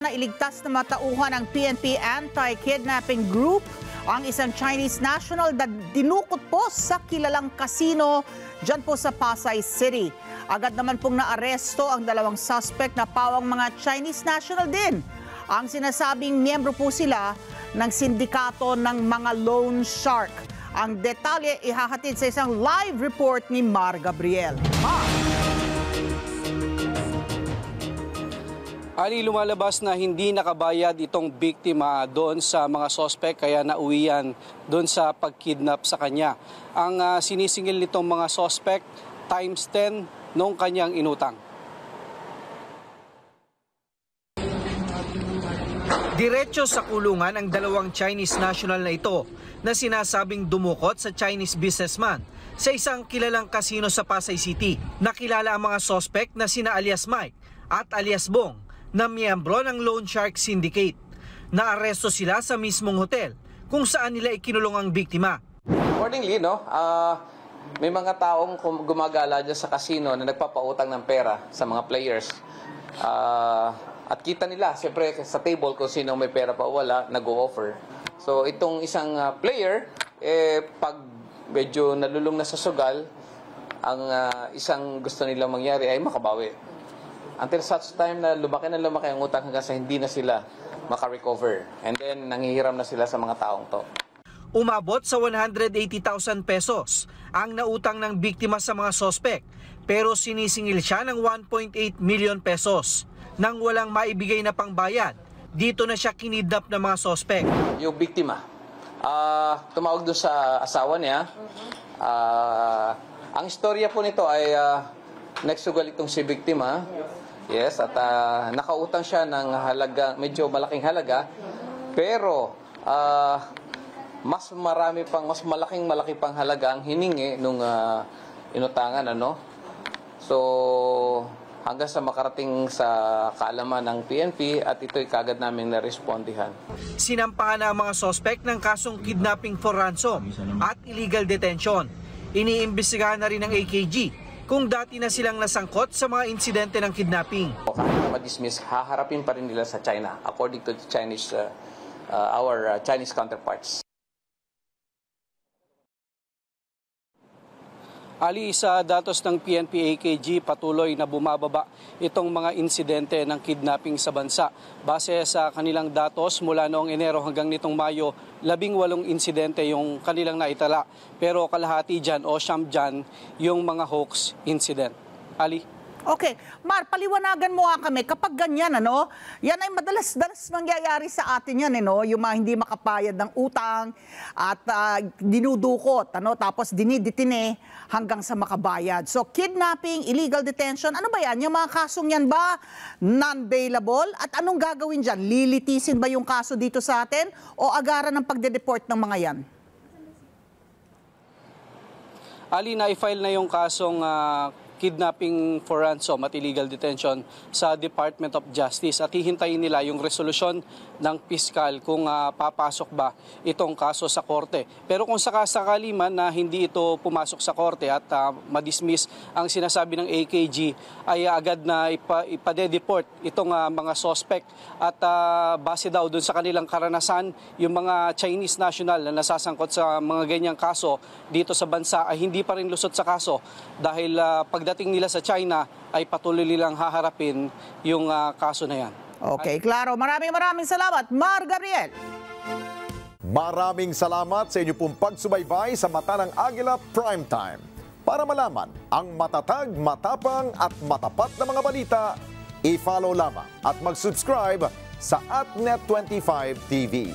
na iligtas na matauhan ng PNP anti-kidnapping group ang isang Chinese national na dinukot po sa kilalang casino dyan po sa Pasay City. Agad naman pong naaresto ang dalawang suspect na pawang mga Chinese national din. Ang sinasabing miyembro po sila ng sindikato ng mga loan shark. Ang detalye ihahatid sa isang live report ni Mar Gabriel. Ali, lumalabas na hindi nakabayad itong biktima doon sa mga sospek kaya nauwian doon sa pagkidnap sa kanya. Ang sinisingil nitong mga sospek times 10 noong kanyang inutang. Diretso sa kulungan ang dalawang Chinese national na ito na sinasabing dumukot sa Chinese businessman sa isang kilalang kasino sa Pasay City. Nakilala ang mga sospek na sina alias Mike at alias Bong na miyembro ng Loan Shark Syndicate. Naaresto sila sa mismong hotel kung saan nila ikinulong ang biktima. Accordingly, may mga taong gumagala dyan sa casino na nagpapautang ng pera sa mga players. At kita nila, siyempre sa table kung sino may pera pa o wala, nag-o-offer. So itong isang player, pag medyo nalulung na sa sugal, ang isang gusto nilang mangyari ay makabawi. Until such time na lumaki ang utang hanggang sa hindi na sila makarecover. And then nanghihiram na sila sa mga taong to. Umabot sa 180,000 pesos ang nautang ng biktima sa mga sospek, pero sinisingil siya ng 1.8 million pesos. Nang walang maibigay na pangbayad, dito na siya kinidnap ng mga sospek. Yung biktima, tumawag doon sa asawa niya. Ang istorya po nito ay nagsugal itong si biktima. Yes, at nakautang siya ng halaga, medyo malaking halaga. Pero mas malaki pang halaga ang hiningi nung inutangan, So hanggang sa makarating sa kaalaman ng PNP at ito'y kagad naming narespondihan. Sinampahan na ang mga sospek ng kasong kidnapping for ransom at illegal detention. Iniimbestigahan na rin ng AKG kung dati na silang nasangkot sa mga insidente ng kidnapping. Kahit ma-dismiss, haharapin pa rin nila sa China according to the Chinese, our Chinese counterparts. Ali, sa datos ng PNP AKG, patuloy na bumababa itong mga insidente ng kidnapping sa bansa. Base sa kanilang datos, mula noong Enero hanggang nitong Mayo, 18 insidente yung kanilang naitala. Pero kalahati dyan o siyam dyan yung mga hoax incident. Ali? Okay. Mar, paliwanagan mo nga kami, kapag ganyan, yan ay madalas mangyayari sa atin yan, yung mga hindi makapayad ng utang at dinudukot, tapos diniditine hanggang sa makabayad. So, kidnapping, illegal detention, ano ba yan? Yung mga kasong yan ba non-bailable? At anong gagawin dyan? Lilitisin ba yung kaso dito sa atin o agaran ng pagde-deport ng mga yan? Ali, na-file na yung kasong kidnapping for ransom at illegal detention sa Department of Justice at hihintayin nila yung resolusyon ng piskal kung papasok ba itong kaso sa korte. Pero kung sakasakali man na hindi ito pumasok sa korte at madismiss ang sinasabi ng AKG, ay agad na ipade-deport itong mga suspect at base daw dun sa kanilang karanasan, yung mga Chinese national na nasasangkot sa mga ganyang kaso dito sa bansa ay hindi pa rin lusot sa kaso dahil pagdating nila sa China ay patuloy nilang haharapin yung kaso na yan. Okay, klaro. Maraming salamat, Mar Gabriel. Maraming salamat sa inyo pong pagsubaybay sa Mata ng Agila Primetime. Para malaman ang matatag, matapang at matapat na mga balita, i-follow lamang at mag-subscribe sa @Net25 TV.